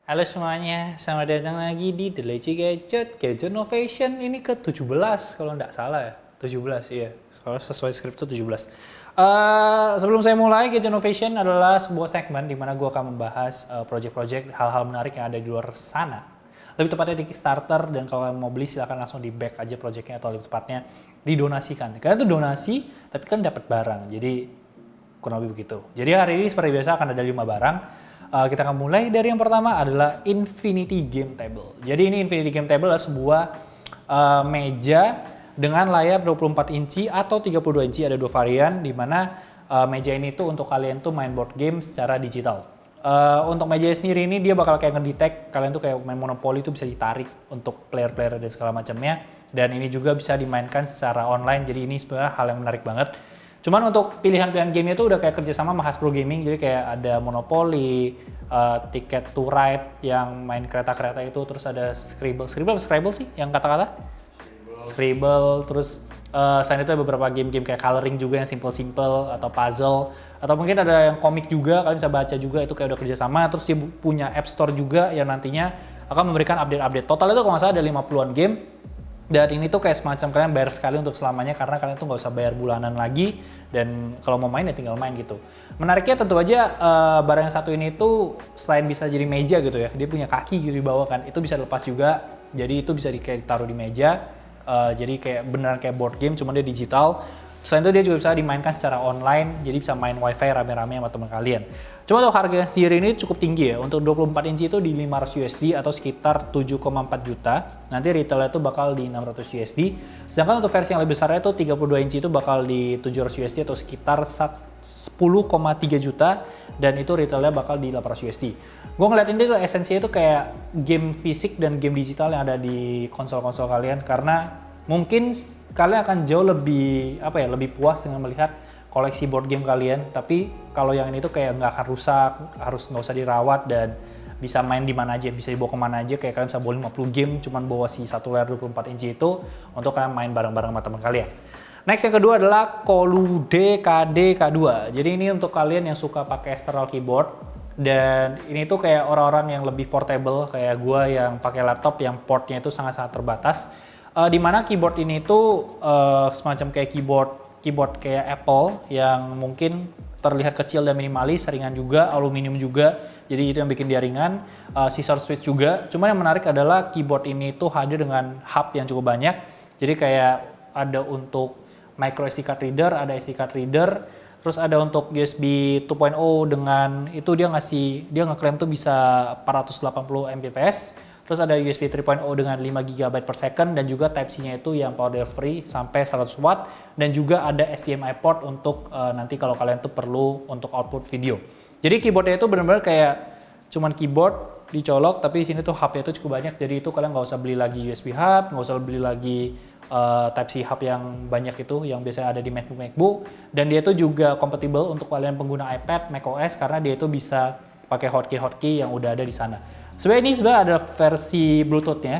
Halo semuanya, selamat datang lagi di The Leci Gadget Innovation ini ke-17 kalau nggak salah ya. 17 iya, kalau sesuai skrip itu 17. Sebelum saya mulai, Gadget Innovation adalah sebuah segmen di mana gue akan membahas project-project hal-hal menarik yang ada di luar sana. Lebih tepatnya di Kickstarter, dan kalau mau beli silahkan langsung di back aja projectnya atau lebih tepatnya didonasikan. Karena itu donasi, tapi kan dapat barang, jadi kurang lebih begitu. Jadi hari ini seperti biasa akan ada 5 barang. Kita akan mulai dari yang pertama adalah Infinity Game Table. Jadi ini Infinity Game Table adalah sebuah meja dengan layar 24 inci atau 32 inci, ada dua varian, di mana meja ini tuh untuk kalian tuh main board game secara digital. Untuk meja sendiri ini dia bakal kayak ngedetect kalian tuh kayak main Monopoly itu bisa ditarik untuk player-player dan segala macamnya, dan ini juga bisa dimainkan secara online, jadi ini sebenarnya hal yang menarik banget. Cuman untuk pilihan-pilihan game itu udah kayak kerjasama sama Hasbro Gaming, jadi kayak ada Monopoly, Ticket to Ride yang main kereta-kereta itu, terus ada Scribble sih yang kata-kata? Scribble, terus selain itu ada beberapa game-game kayak coloring juga yang simple-simple atau puzzle, atau mungkin ada yang komik juga, kalian bisa baca juga, itu kayak udah kerjasama. Terus dia punya App Store juga yang nantinya akan memberikan update-update. Total itu kalau nggak salah ada 50-an game. Dan ini tuh kayak semacam kalian bayar sekali untuk selamanya, karena kalian tuh nggak usah bayar bulanan lagi, dan kalau mau main ya tinggal main gitu. Menariknya tentu aja barang yang satu ini tuh selain bisa jadi meja gitu ya, dia punya kaki gitu di bawah kan, itu bisa lepas juga, jadi itu bisa kayak ditaruh di meja, jadi kayak beneran kayak board game, cuma dia digital. Selain itu dia juga bisa dimainkan secara online, jadi bisa main wifi rame-rame sama teman kalian. Cuma untuk harga sendiri ini cukup tinggi ya, untuk 24 inci itu di 500 USD atau sekitar 7,4 juta. Nanti retailnya itu bakal di 600 USD. Sedangkan untuk versi yang lebih besarnya itu 32 inci itu bakal di 700 USD atau sekitar 10,3 juta, dan itu retailnya bakal di 800 USD. Gue ngeliat ini esensinya itu kayak game fisik dan game digital yang ada di konsol-konsol kalian, karena mungkin kalian akan jauh lebih lebih puas dengan melihat koleksi board game kalian. Tapi kalau yang ini tuh kayak nggak akan rusak, nggak usah dirawat, dan bisa main di mana aja, bisa dibawa kemana aja. Kayak kalian bisa bawa 50 game, cuman bawa si satu layar 24 inci itu untuk kalian main bareng-bareng sama teman kalian. Next yang kedua adalah Colude KD K2. Jadi ini untuk kalian yang suka pakai external keyboard, dan ini tuh kayak orang-orang yang lebih portable kayak gue yang pakai laptop yang portnya itu sangat-sangat terbatas. Di mana keyboard ini tuh semacam kayak keyboard kayak Apple yang mungkin terlihat kecil dan minimalis, ringan juga, aluminium juga, jadi itu yang bikin dia ringan. Scissor switch juga. Cuman yang menarik adalah keyboard ini tuh hadir dengan hub yang cukup banyak, jadi kayak ada untuk micro SD card reader, ada SD card reader, terus ada untuk USB 2.0 dengan itu dia ngeklaim tuh bisa 480 Mbps. Terus ada USB 3.0 dengan 5 GB per second, dan juga Type-C-nya itu yang power free sampai 100 watt, dan juga ada HDMI port untuk nanti kalau kalian tuh perlu untuk output video. Jadi keyboardnya itu benar-benar kayak cuman keyboard dicolok, tapi di sini tuh hub-nya itu cukup banyak, jadi itu kalian nggak usah beli lagi USB hub, nggak usah beli lagi Type-C hub yang banyak itu yang biasanya ada di MacBook, dan dia itu juga kompatibel untuk kalian pengguna iPad, macOS, karena dia itu bisa pakai hotkey yang udah ada di sana. Sebenarnya ini ada versi Bluetooth-nya.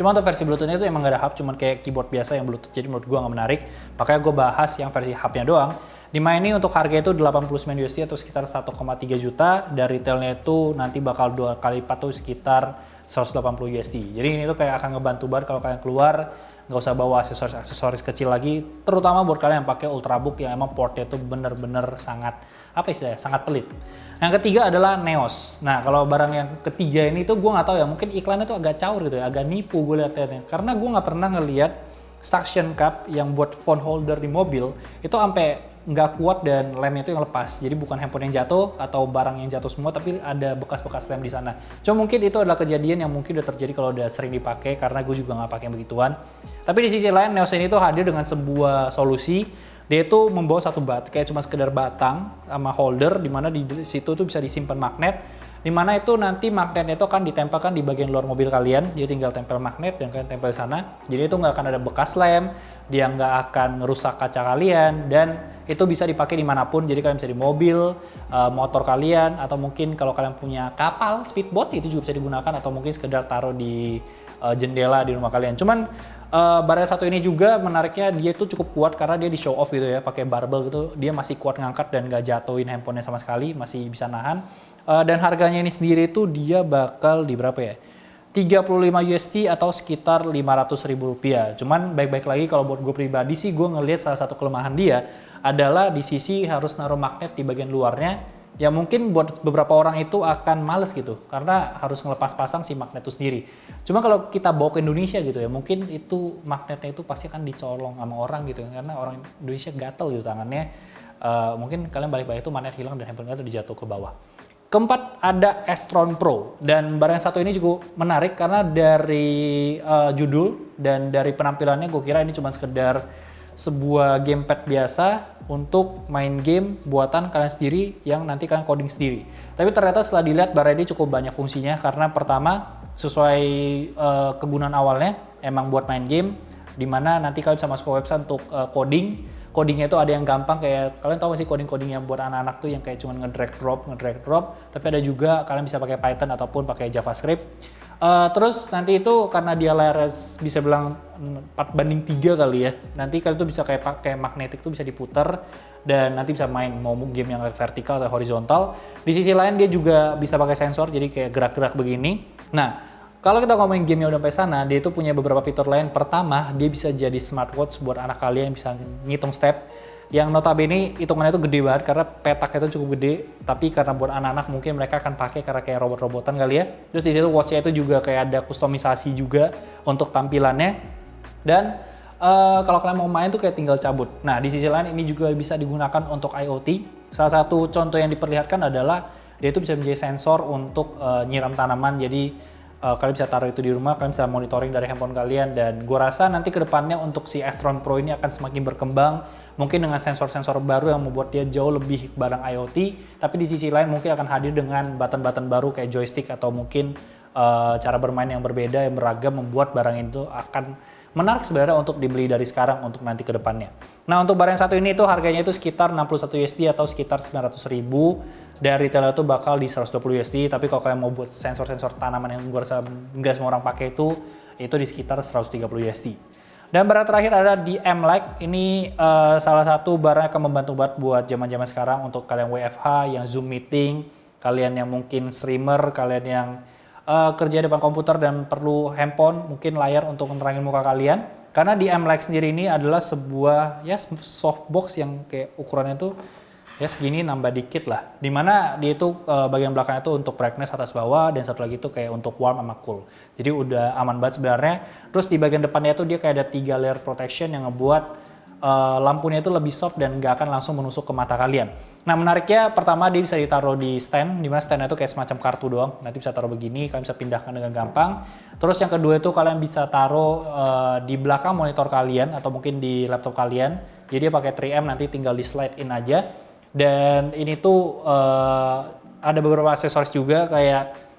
Cuma untuk versi Bluetooth-nya itu emang gak ada hub, cuman kayak keyboard biasa yang Bluetooth. Jadi menurut gue gak menarik. Makanya gue bahas yang versi hub-nya doang. Dimana ini untuk harga itu 89 USD atau sekitar 1,3 juta. Dan retailnya itu nanti bakal 2 kali lipat tuh sekitar 180 USD. Jadi ini tuh kayak akan ngebantu banget kalau kalian keluar. Nggak usah bawa aksesoris kecil lagi. Terutama buat kalian yang pakai Ultrabook yang emang portnya itu bener-bener sangat sangat pelit. Yang ketiga adalah Neos. Nah, kalau barang yang ketiga ini tuh gue nggak tahu ya, mungkin iklannya tuh agak caur gitu ya, agak nipu gue lihat-lihatnya. Karena gue nggak pernah ngelihat suction cup yang buat phone holder di mobil itu sampai nggak kuat dan lemnya itu yang lepas. Jadi bukan handphone yang jatuh atau barang yang jatuh semua, tapi ada bekas-bekas lem di sana. Cuma mungkin itu adalah kejadian yang mungkin udah terjadi kalau udah sering dipakai, karena gue juga nggak pakai begituan. Tapi di sisi lain, Neos ini tuh hadir dengan sebuah solusi. Dia itu membawa satu kayak cuma sekedar batang sama holder, dimana di situ tuh bisa disimpan magnet, dimana itu nanti magnetnya itu akan ditempelkan di bagian luar mobil kalian. Jadi tinggal tempel magnet dan kalian tempel di sana. Jadi itu nggak akan ada bekas lem, dia nggak akan ngerusak kaca kalian, dan itu bisa dipakai dimanapun. Jadi kalian bisa di mobil, motor kalian, atau mungkin kalau kalian punya kapal speedboat itu juga bisa digunakan, atau mungkin sekedar taruh di jendela di rumah kalian. Cuman Barang satu ini juga menariknya dia itu cukup kuat karena dia di show off gitu ya, pakai barbel gitu, dia masih kuat ngangkat dan nggak jatuhin handphonenya sama sekali, masih bisa nahan. Dan harganya ini sendiri itu dia bakal di berapa ya? 35 USD atau sekitar 500 ribu rupiah. Cuman baik-baik lagi kalau buat gue pribadi sih gue ngelihat salah satu kelemahan dia adalah di sisi harus naruh magnet di bagian luarnya. Ya mungkin buat beberapa orang itu akan males gitu karena harus ngelepas pasang si magnet itu sendiri. Cuma kalau kita bawa ke Indonesia gitu ya, mungkin itu magnetnya itu pasti akan dicolong sama orang gitu karena orang Indonesia gatel gitu tangannya. Mungkin kalian balik-balik itu magnet hilang dan handphone itu dijatuh ke bawah. Keempat ada Astron Pro, dan barang satu ini juga menarik karena dari judul dan dari penampilannya gue kira ini cuma sekedar sebuah gamepad biasa untuk main game buatan kalian sendiri yang nanti kalian coding sendiri. Tapi ternyata setelah dilihat barang ini cukup banyak fungsinya karena pertama sesuai kegunaan awalnya emang buat main game, dimana nanti kalian bisa masuk ke website untuk coding. Codingnya itu ada yang gampang kayak kalian tahu gak sih coding yang buat anak-anak tuh yang kayak cuma nge-drag drop, tapi ada juga kalian bisa pakai Python ataupun pakai JavaScript. Terus nanti itu karena dia layarnya bisa bilang 4:3 kali ya. Nanti kalian tuh bisa kayak pakai magnetik tuh bisa diputer dan nanti bisa main mau game yang vertikal atau horizontal. Di sisi lain dia juga bisa pakai sensor jadi kayak gerak-gerak begini. Nah, kalau kita ngomongin game yang udah sampai sana, dia itu punya beberapa fitur lain. Pertama, dia bisa jadi smartwatch buat anak kalian yang bisa ngitung step. Yang notabene hitungannya itu gede banget karena petaknya itu cukup gede. Tapi karena buat anak-anak mungkin mereka akan pakai karena kayak robot-robotan kali ya. Terus di situ watchnya itu juga kayak ada kustomisasi juga untuk tampilannya. Dan kalau kalian mau main tuh kayak tinggal cabut. Nah di sisi lain ini juga bisa digunakan untuk IoT. Salah satu contoh yang diperlihatkan adalah dia itu bisa menjadi sensor untuk nyiram tanaman. Jadi kalian bisa taruh itu di rumah, kalian bisa monitoring dari handphone kalian, dan gue rasa nanti kedepannya untuk si Astron Pro ini akan semakin berkembang, mungkin dengan sensor-sensor baru yang membuat dia jauh lebih barang IoT, tapi di sisi lain mungkin akan hadir dengan button-button baru kayak joystick atau mungkin cara bermain yang berbeda, yang beragam, membuat barang itu akan menarik sebenarnya untuk dibeli dari sekarang untuk nanti ke depannya. Nah untuk barang yang satu ini itu harganya itu sekitar 61 USD atau sekitar 900 ribu. Dari retail itu bakal di 120 USD, tapi kalau kalian mau buat sensor-sensor tanaman yang gue rasa nggak semua orang pakai itu di sekitar 130 USD. Dan barang terakhir ada di M-Lite. Ini salah satu barang yang akan membantu banget buat zaman-zaman sekarang untuk kalian WFH, yang Zoom meeting, kalian yang mungkin streamer, kalian yang kerja di depan komputer dan perlu handphone, mungkin layar untuk menerangin muka kalian. Karena di M-Lite sendiri ini adalah sebuah ya softbox yang kayak ukurannya tuh ya segini nambah dikit lah. Dimana dia itu bagian belakangnya itu untuk brightness atas bawah dan satu lagi itu kayak untuk warm sama cool. Jadi udah aman banget sebenarnya. Terus di bagian depannya itu dia kayak ada 3 layer protection yang ngebuat lampunya itu lebih soft dan nggak akan langsung menusuk ke mata kalian. Nah menariknya pertama dia bisa ditaruh di stand, dimana standnya itu kayak semacam kartu doang. Nanti bisa taruh begini, kalian bisa pindahkan dengan gampang. Terus yang kedua itu kalian bisa taruh di belakang monitor kalian atau mungkin di laptop kalian. Jadi dia pakai 3M, nanti tinggal di slide in aja. Dan ini tuh ada beberapa aksesoris juga kayak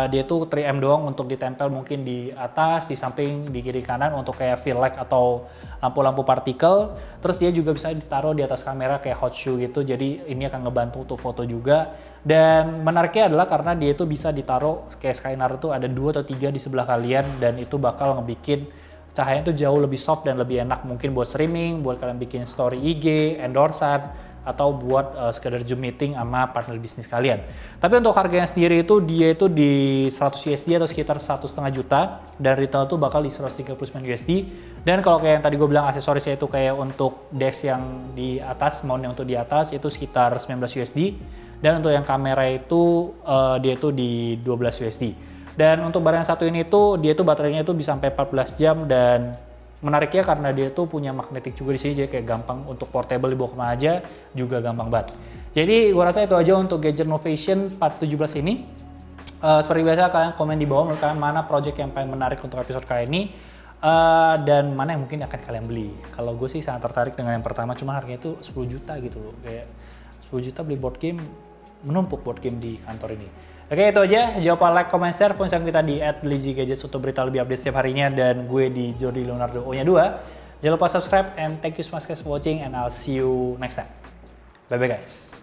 dia tuh 3M doang untuk ditempel mungkin di atas, di samping, di kiri kanan untuk kayak feel light atau lampu-lampu partikel. Terus dia juga bisa ditaruh di atas kamera kayak hot shoe gitu. Jadi ini akan ngebantu untuk foto juga. Dan menariknya adalah karena dia itu bisa ditaruh kayak Skynar itu ada 2 atau 3 di sebelah kalian, dan itu bakal ngebikin cahayanya tuh jauh lebih soft dan lebih enak mungkin buat streaming, buat kalian bikin story IG, endorsean, atau buat sekedar Zoom meeting sama partner bisnis kalian. Tapi untuk harganya sendiri itu dia itu di 100 USD atau sekitar 1,5 juta, dan retail tuh bakal di 139 USD. Dan kalau kayak yang tadi gue bilang aksesorisnya itu kayak untuk desk yang di atas, mount yang untuk di atas itu sekitar 19 USD, dan untuk yang kamera itu dia itu di 12 USD. Dan untuk barang yang satu ini tuh dia itu baterainya itu bisa sampai 14 jam, dan menariknya karena dia tuh punya magnetik juga di sini, jadi kayak gampang untuk portable dibawa kemana aja, juga gampang banget. Jadi gua rasa itu aja untuk Gadget Novation part 17 ini. Seperti biasa kalian komen di bawah menurut kalian mana project yang paling menarik untuk episode kali ini, dan mana yang mungkin akan kalian beli. Kalau gue sih sangat tertarik dengan yang pertama, cuma harganya itu 10 juta gitu loh, kayak 10 juta beli board game, menumpuk board game di kantor ini. Oke itu aja, jangan lupa like, comment, share, follow Instagram kita di @LazyGadgets untuk berita lebih update setiap harinya, dan gue di Jordi Leonardo O-nya 2. Jangan lupa subscribe, and thank you so much guys for watching, and I'll see you next time. Bye bye guys.